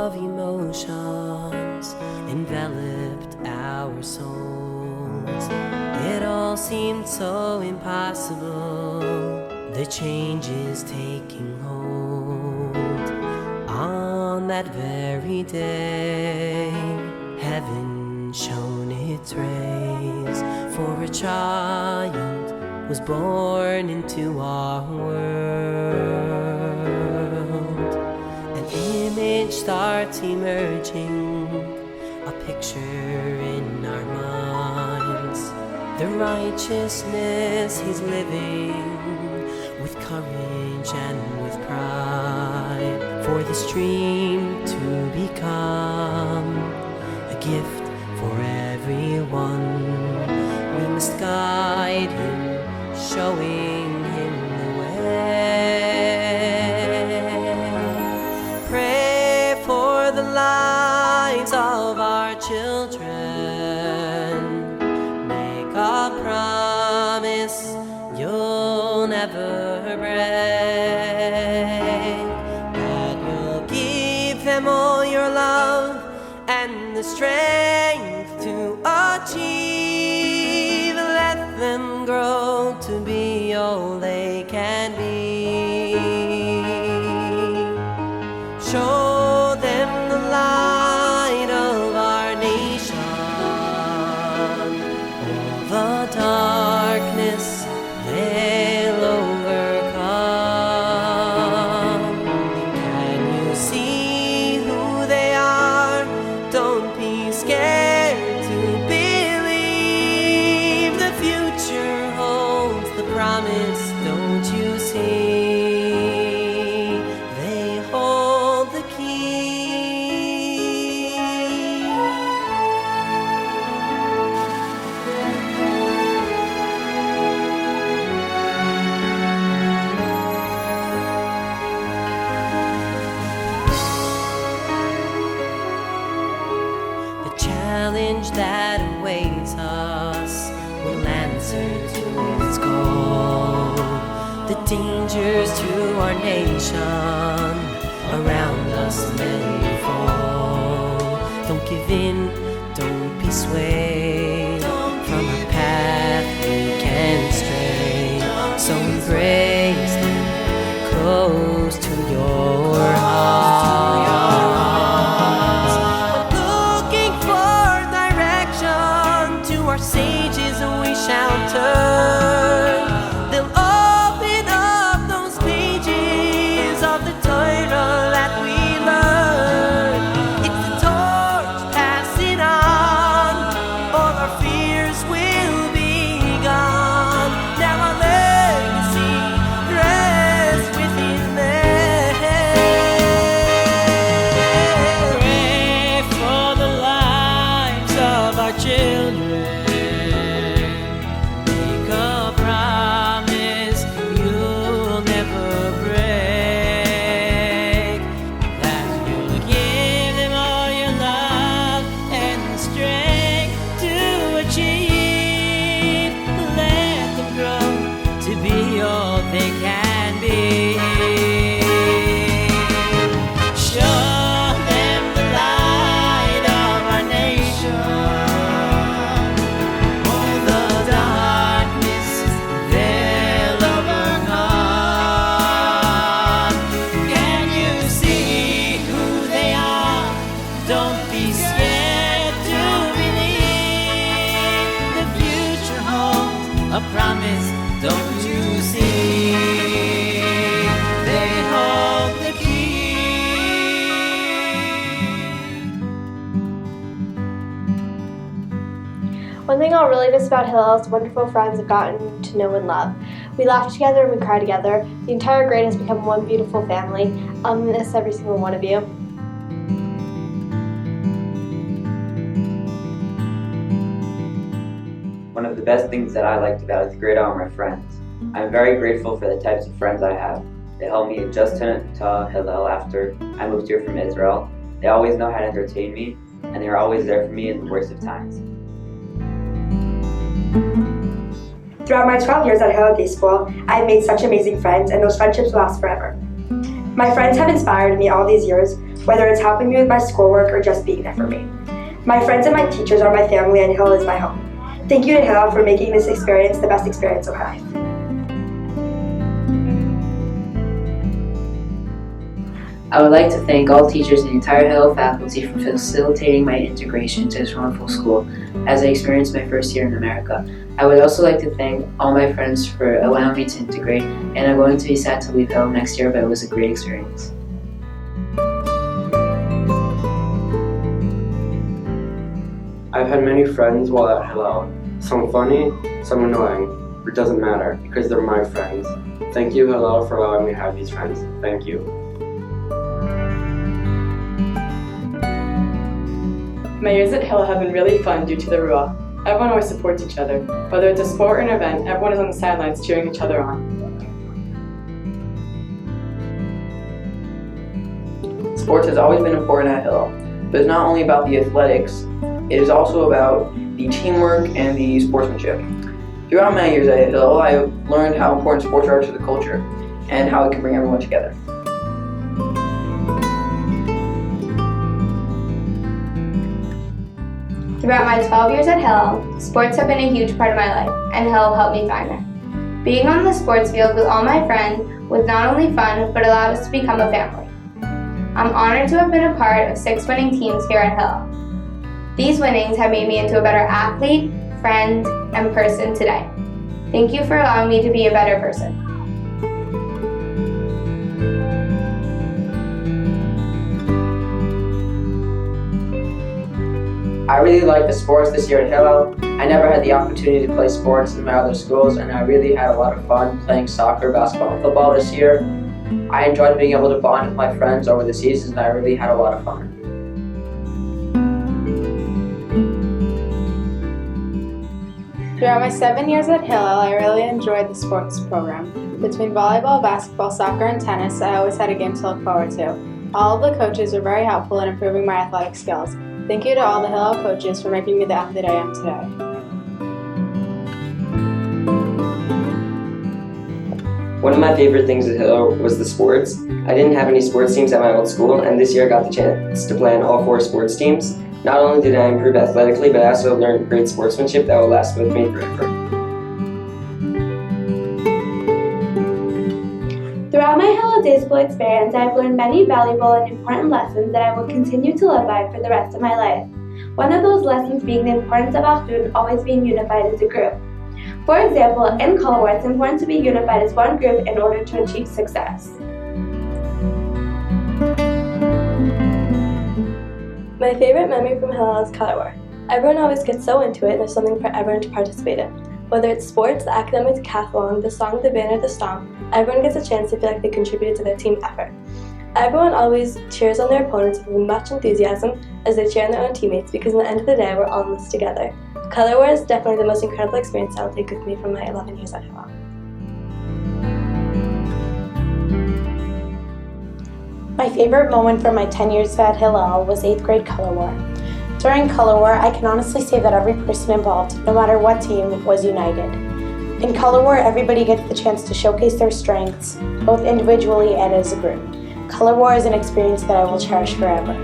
of emotions enveloped our souls. It all seemed so impossible. The change is taking hold. On that very day, heaven shone its rays, for a child was born into our world. An image starts emerging, a picture in our minds. The righteousness he's living, with courage and with pride. For this dream to become a gift for everyone, we must guide him, showing him the way. Pray for the lives of our children. Make a promise you'll never break, that you'll give them all your love and the strength to achieve. Let them grow to be all they can be. Show them the light of our nation, all the darkness they'll overcome. Can you see who they are? Don't be scared to believe. The future holds the promise, don't you see? They hold the key. The challenge that awaits us will answer to its goal. The dangers to our nation around us may fall. Don't give in, don't be swayed from a path we can stray. So embrace them close to your heart. Looking for direction, to our sages we shall turn. They'll open up those pages of the Torah that we learn. It's the torch passing on, all our fears will be gone. Now our legacy rests within them. Pray for the lives of our children. Make a promise you'll never break, that you'll give them all your love and the strength to achieve. Let them grow to be all they can be. Show them the light of our nation, all the darkness they'll overcome. Can you see who they are? Don't be scared to believe. The future holds a promise, don't you see? They hold the key. One thing I'll really miss about Hille is the wonderful friends I've gotten to know and love. We laugh together and we cry together. The entire grade has become one beautiful family. I'll miss every single one of you. One of the best things that I liked about 8th grade are my friends. I'm very grateful for the types of friends I have. They helped me adjust to Hillel after I moved here from Israel. They always know how to entertain me, and they are always there for me in the worst of times. Throughout my 12 years at Hille School, I've made such amazing friends, and those friendships last forever. My friends have inspired me all these years, whether it's helping me with my schoolwork or just being there for me. My friends and my teachers are my family, and Hille is my home. Thank you to Hille for making this experience the best experience of my life. I would like to thank all teachers and the entire Hille faculty for facilitating my integration to this wonderful school as I experienced my first year in America. I would also like to thank all my friends for allowing me to integrate, and I'm going to be sad to leave Hille next year, but it was a great experience. I've had many friends while at Hille. Some funny, some annoying, but it doesn't matter because they're my friends. Thank you, Hille, for allowing me to have these friends. Thank you. My years at Hille have been really fun due to the Ruah. Everyone always supports each other. Whether it's a sport or an event, everyone is on the sidelines cheering each other on. Sports has always been important at Hille, but it's not only about the athletics, it is also about the teamwork and the sportsmanship. Throughout my years at Hille, I learned how important sports are to the culture and how it can bring everyone together. Throughout my 12 years at Hille, sports have been a huge part of my life, and Hille helped me find it. Being on the sports field with all my friends was not only fun, but allowed us to become a family. I'm honored to have been a part of 6 winning teams here at Hille. These winnings have made me into a better athlete, friend, and person today. Thank you for allowing me to be a better person. I really liked the sports this year at Hille. I never had the opportunity to play sports in my other schools, and I really had a lot of fun playing soccer, basketball, and football this year. I enjoyed being able to bond with my friends over the seasons, and I really had a lot of fun. Throughout my 7 years at Hille, I really enjoyed the sports program. Between volleyball, basketball, soccer, and tennis, I always had a game to look forward to. All of the coaches were very helpful in improving my athletic skills. Thank you to all the Hille coaches for making me the athlete I am today. One of my favorite things at Hille was the sports. I didn't have any sports teams at my old school, and this year I got the chance to play on all 4 sports teams. Not only did I improve athletically, but I also learned great sportsmanship that will last with me forever. Throughout my Hille Day School experience, I've learned many valuable and important lessons that I will continue to live by for the rest of my life. One of those lessons being the importance of our students always being unified as a group. For example, in color war, it's important to be unified as one group in order to achieve success. My favorite memory from Hille is color war. Everyone always gets so into it and there's something for everyone to participate in. Whether it's sports, the academic decathlon, the song, the band, or the stomp, everyone gets a chance to feel like they contributed to their team effort. Everyone always cheers on their opponents with much enthusiasm as they cheer on their own teammates because at the end of the day, we're all in this together. Color war is definitely the most incredible experience I'll take with me from my 11 years at Hille. My favorite moment from my 10 years at Hille was 8th grade color war. During color war, I can honestly say that every person involved, no matter what team, was united. In color war, everybody gets the chance to showcase their strengths, both individually and as a group. Color war is an experience that I will cherish forever.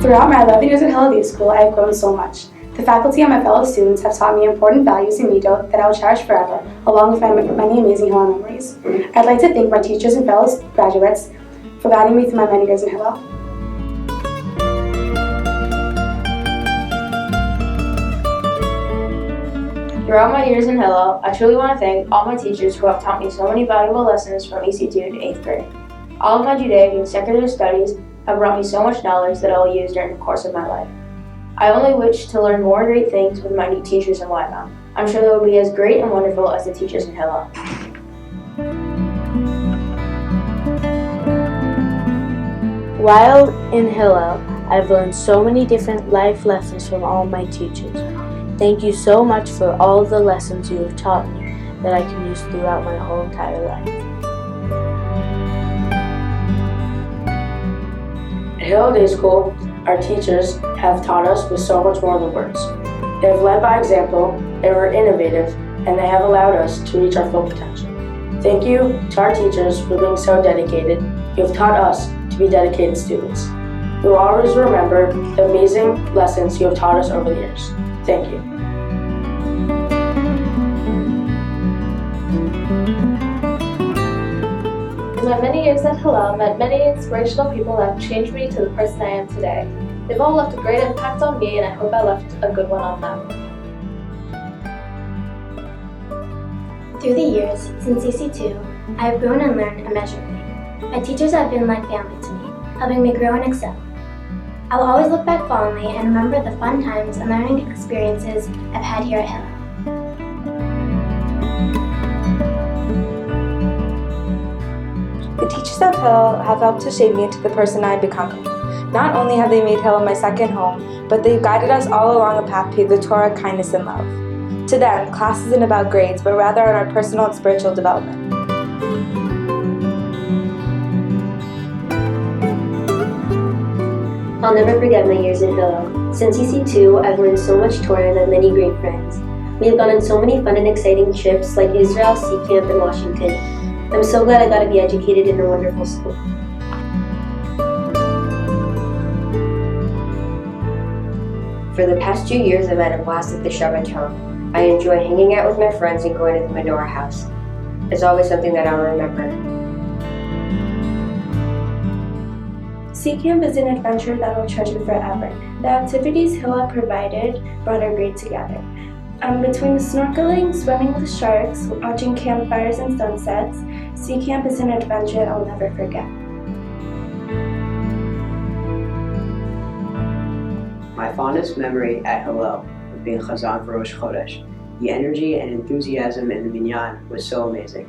Throughout my 11 years at Hille Day School, I have grown so much. The faculty and my fellow students have taught me important values in Mito that I will cherish forever, along with my many amazing Hille memories. I'd like to thank my teachers and fellow graduates for guiding me through my many years in Hille. Throughout my years in Hille, I truly want to thank all my teachers who have taught me so many valuable lessons from EC2 to 8th grade. All of my Judaic and secular studies have brought me so much knowledge that I will use during the course of my life. I only wish to learn more great things with my new teachers in Wycombe. I'm sure they will be as great and wonderful as the teachers in Hille. While in Hille, I've learned so many different life lessons from all my teachers. Thank you so much for all the lessons you have taught me that I can use throughout my whole entire life. At Hille Day School, our teachers have taught us with so much more than words. They have led by example, they were innovative, and they have allowed us to reach our full potential. Thank you to our teachers for being so dedicated. You have taught us to be dedicated students. We will always remember the amazing lessons you have taught us over the years. Thank you. My many years at Hille met many inspirational people that have changed me to the person I am today. They've all left a great impact on me, and I hope I left a good one on them. Through the years, since EC2, I have grown and learned immeasurably. My teachers have been like family to me, helping me grow and excel. I will always look back fondly and remember the fun times and learning experiences I've had here at Hille. The teachers at Hille have helped to shape me into the person I have become. Not only have they made Hille my second home, but they've guided us all along a path paved with Torah, kindness, and love. To them, class isn't about grades, but rather on our personal and spiritual development. I'll never forget my years at Hille. Since EC2, I've learned so much Torah and met many great friends. We have gone on so many fun and exciting trips like Israel, Sea Camp, and Washington. I'm so glad I got to be educated in a wonderful school. For the past 2 years, I've had a blast at the Raton. I enjoy hanging out with my friends and going to the menorah house. It's always something that I'll remember. Sea Camp is an adventure that I'll treasure forever. The activities Hille provided brought our grade together. Between the snorkeling, swimming with sharks, watching campfires and sunsets, Sea Camp is an adventure I'll never forget. My fondest memory at Hille was being Chazan for Rosh Chodesh. The energy and enthusiasm in the minyan was so amazing.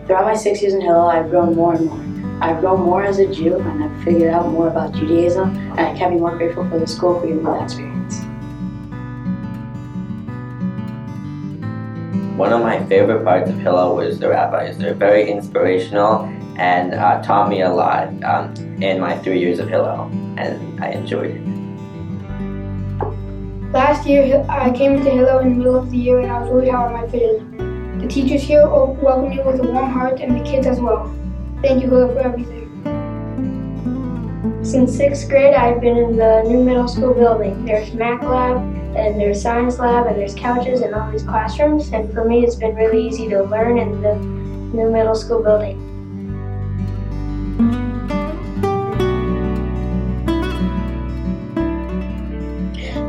Throughout my 6 years in Hille, I've grown more and more. I've grown more as a Jew, and I've figured out more about Judaism, and I can't be more grateful for the school for giving me that experience. One of my favorite parts of Hille was the rabbis. They're very inspirational and taught me a lot in my 3 years of Hille, and I enjoyed it. Last year, I came into Hille in the middle of the year, and I was really hard on my vision. The teachers here welcomed me with a warm heart, and the kids as well. Thank you, Hille, for everything. Since 6th grade, I've been in the new middle school building. There's math lab, and there's science lab, and there's couches and all these classrooms. And for me, it's been really easy to learn in the new middle school building.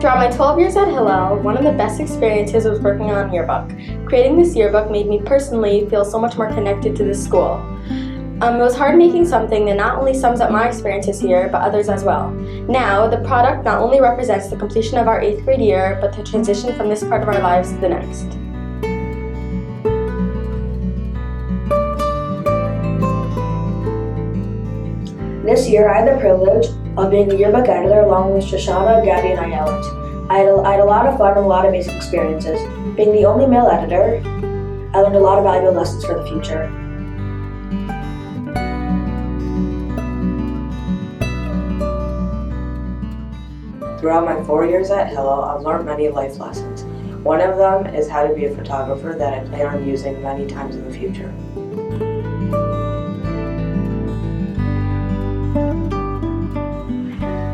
Throughout my 12 years at Hille, one of the best experiences was working on Yearbook. Creating this yearbook made me personally feel so much more connected to this school. It was hard making something that not only sums up my experiences here, but others as well. Now, the product not only represents the completion of our 8th grade year, but the transition from this part of our lives to the next. This year, I had the privilege of being the yearbook editor along with Shoshana, Gabby, and Ayelet. I had a lot of fun and a lot of amazing experiences. Being the only male editor, I learned a lot of valuable lessons for the future. Throughout my 4 years at Hille, I've learned many life lessons. One of them is how to be a photographer that I plan on using many times in the future.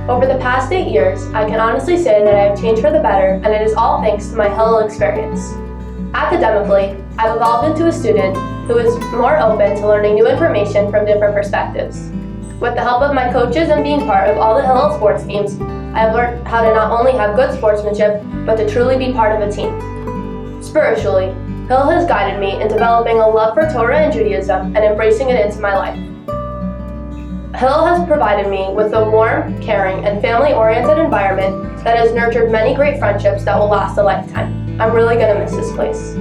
Over the past 8 years, I can honestly say that I have changed for the better, and it is all thanks to my Hille experience. Academically, I've evolved into a student who is more open to learning new information from different perspectives. With the help of my coaches and being part of all the Hille sports teams, I have learned how to not only have good sportsmanship, but to truly be part of a team. Spiritually, Hille has guided me in developing a love for Torah and Judaism and embracing it into my life. Hille has provided me with a warm, caring, and family-oriented environment that has nurtured many great friendships that will last a lifetime. I'm really going to miss this place.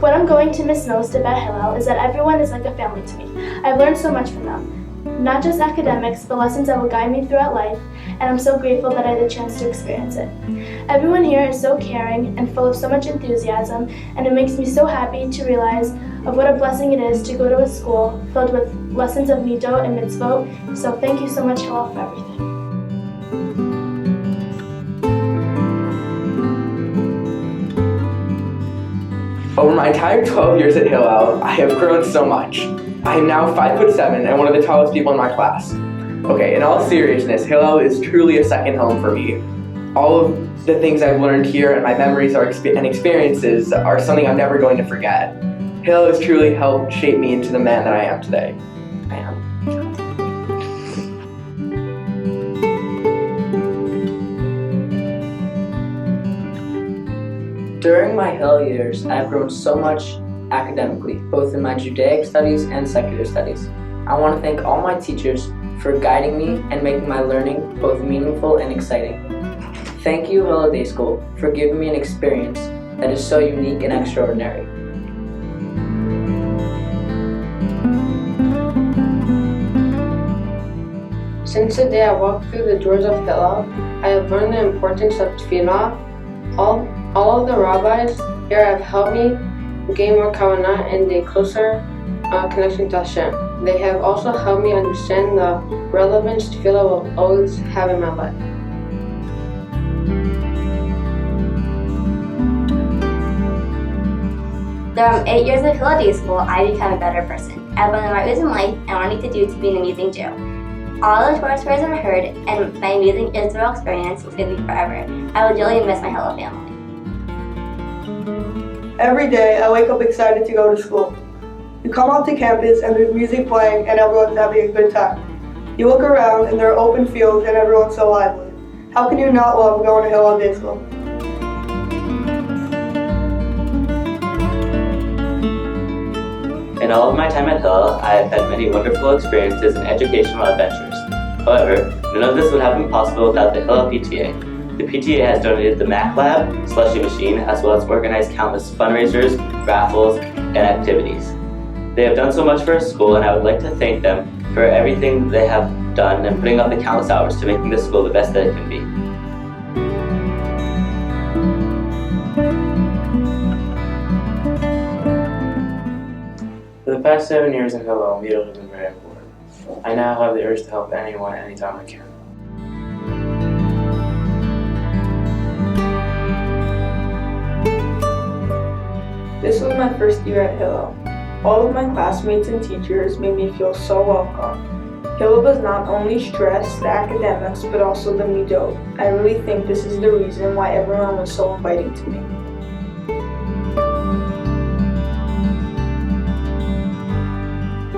What I'm going to miss most about Hille is that everyone is like a family to me. I've learned so much from them. Not just academics, but lessons that will guide me throughout life, and I'm so grateful that I had the chance to experience it. Everyone here is so caring and full of so much enthusiasm, and it makes me so happy to realize of what a blessing it is to go to a school filled with lessons of midot and mitzvot. So thank you so much, Hille, for everything. Over my entire 12 years at Hille, I have grown so much. I am now 5'7" and one of the tallest people in my class. Okay, in all seriousness, Hille is truly a second home for me. All of the things I've learned here and my memories and experiences are something I'm never going to forget. Hille has truly helped shape me into the man that I am today. During my Hille years, I've grown so much academically, both in my Judaic studies and secular studies. I want to thank all my teachers for guiding me and making my learning both meaningful and exciting. Thank you, Hille Day School, for giving me an experience that is so unique and extraordinary. Since the day I walked through the doors of Hille, I have learned the importance of tefillah. All of the rabbis here have helped me gain more kavanah and a closer connection to Hashem. They have also helped me understand the relevance tefillah will always have in my life. Throughout 8 years of Hille Day School, I became a better person. I learned the right ways in life and what I need to do to be an amazing Jew. All the Torah stories I've heard and my amazing Israel experience will stay with me forever. I will really miss my Hille family. Every day, I wake up excited to go to school. You come out to campus and there's music playing and everyone's having a good time. You look around and there are open fields and everyone's so lively. How can you not love going to Hille Day School? In all of my time at Hille, I have had many wonderful experiences and educational adventures. However, none of this would have been possible without the Hille PTA. The PTA has donated the Mac Lab, slushy machine, as well as organized countless fundraisers, raffles, and activities. They have done so much for our school, and I would like to thank them for everything they have done and putting up the countless hours to making this school the best that it can be. For the past 7 years in Hille, meals have been very important. I now have the urge to help anyone anytime I can. This was my first year at Hille. All of my classmates and teachers made me feel so welcome. Hille does not only stress the academics, but also the midot. I really think this is the reason why everyone was so inviting to me.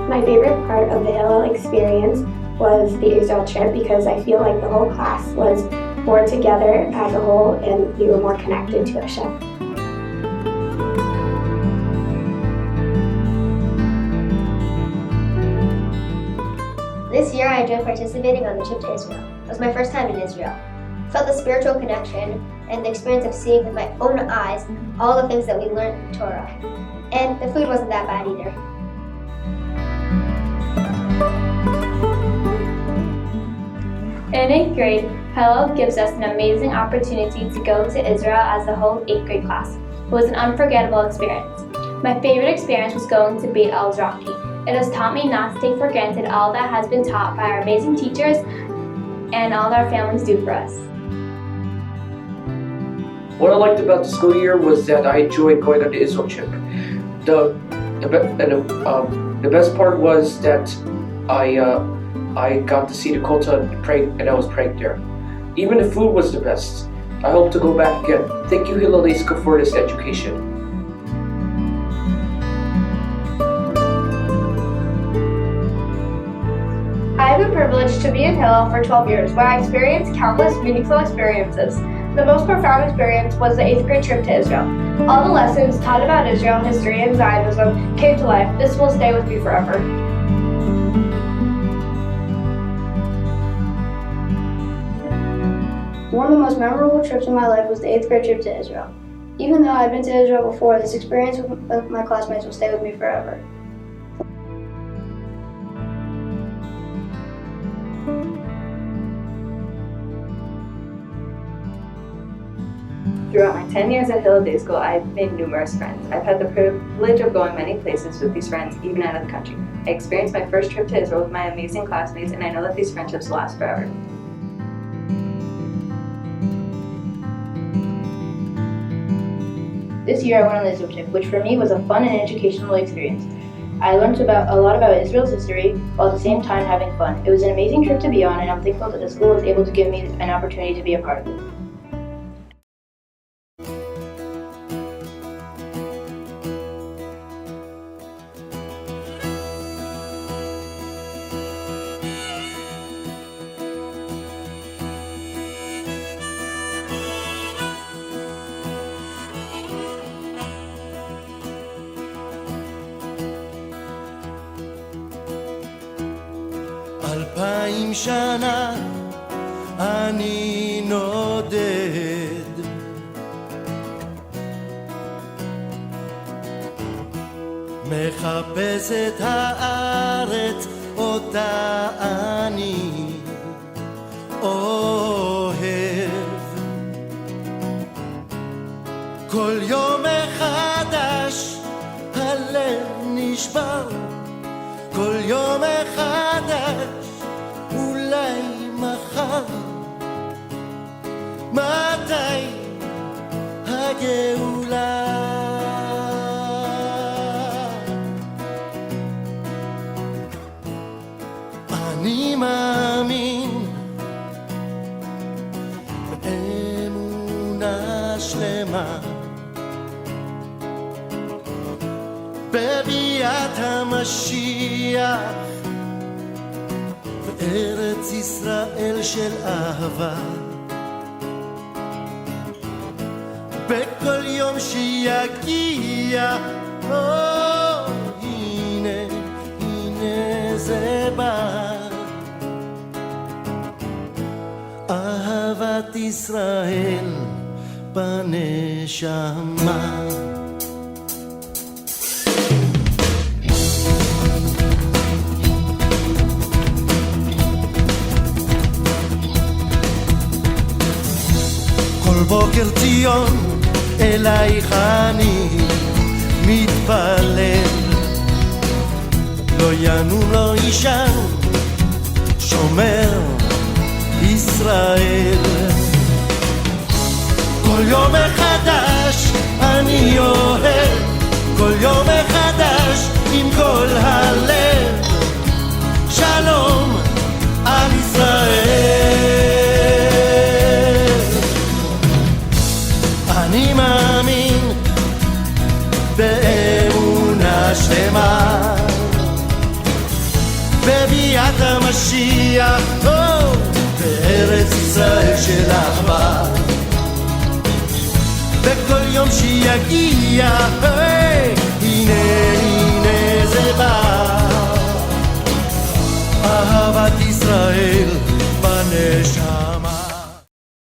My favorite part of the Hille experience was the Israel trip because I feel like the whole class was more together as a whole and we were more connected to Hashem. This year I enjoyed participating on the trip to Israel. It was my first time in Israel. I felt the spiritual connection and the experience of seeing with my own eyes all the things that we learned in Torah. And the food wasn't that bad either. In 8th grade, Hille gives us an amazing opportunity to go to Israel as the whole 8th grade class. It was an unforgettable experience. My favorite experience was going to Beit El-Zraki. It has taught me not to take for granted all that has been taught by our amazing teachers and all that our families do for us. What I liked about the school year was that I enjoyed going on the Israel trip. The best part was that I got to see the Kota and I was praying there. Even the food was the best. I hope to go back again. Thank you, Hille Day School, for this education. I have been privileged to be in Hille for 12 years, where I experienced countless meaningful experiences. The most profound experience was the 8th grade trip to Israel. All the lessons taught about Israel, history, and Zionism came to life. This will stay with me forever. One of the most memorable trips in my life was the 8th grade trip to Israel. Even though I've been to Israel before, this experience with my classmates will stay with me forever. Throughout my 10 years at Hille Day School, I've made numerous friends. I've had the privilege of going many places with these friends, even out of the country. I experienced my first trip to Israel with my amazing classmates, and I know that these friendships will last forever. This year I went on the Israel trip, which for me was a fun and educational experience. I learned a lot about Israel's history while at the same time having fun. It was an amazing trip to be on, and I'm thankful that the school was able to give me an opportunity to be a part of it. אלפיים שנה אני נודד מחפש את הארץ אותה אני אוהב כל יום מחדש הלב נשבר כל יום מחדש אולי מחר מתי הגאולה אני מאמין באמונה שלמה בביאת המשיח בארץ ישראל של אהבה בכל יום שיגיע הנה זה בא אהבת ישראל בנשמה כל בוקר ציון אלייך אני מתפלל לא ינום לא יישן שומר ישראל כל יום מחדש אני אוהב כל יום מחדש עם כל הלב שלום על ישראל אני מאמין באמונה שלמה בביאת המשיח בארץ ישראל של אחווה בכל יום שיגיע הנה זה בא